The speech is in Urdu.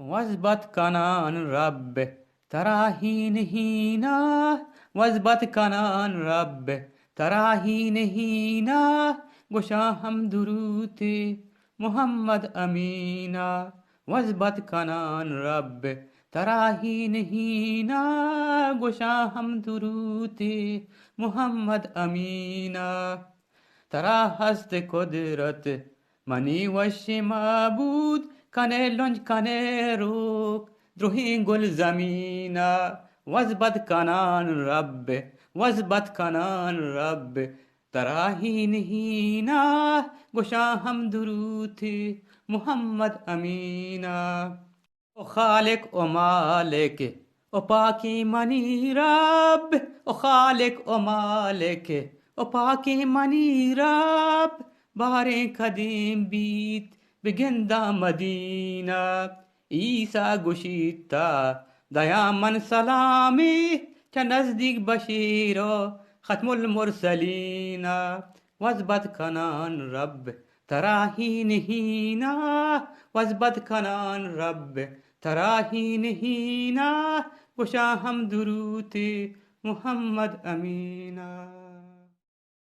وزبت کنان رب تراهین هینا، وزبت کنان رب تراهین هینا، گشا هم دروت محمد امینا. وزبت کنان رب تراهین هینا، گشا هم دروت محمد امینا. ترا هست قدرت منی وش معبود، کنه لنج کنه روک دروهین گل زمینا. وزبت کنان رب، وزبت کنان رب تراهین هینا، گشا هم دروت محمد امینا. او خالق او مالک او پاکی منی رب، او خالق او مالک او پاکی منی رب، باریں قدیم بیت بگندا مدینہ. عیسیٰ گشیدتا دیامن سلامی، چه نزدیک بشیر و ختم المرسلین. وزبت کنان رب تراهین هینا، وزبت کنان رب تراهین هینا، گشا هم دروت محمد امینا.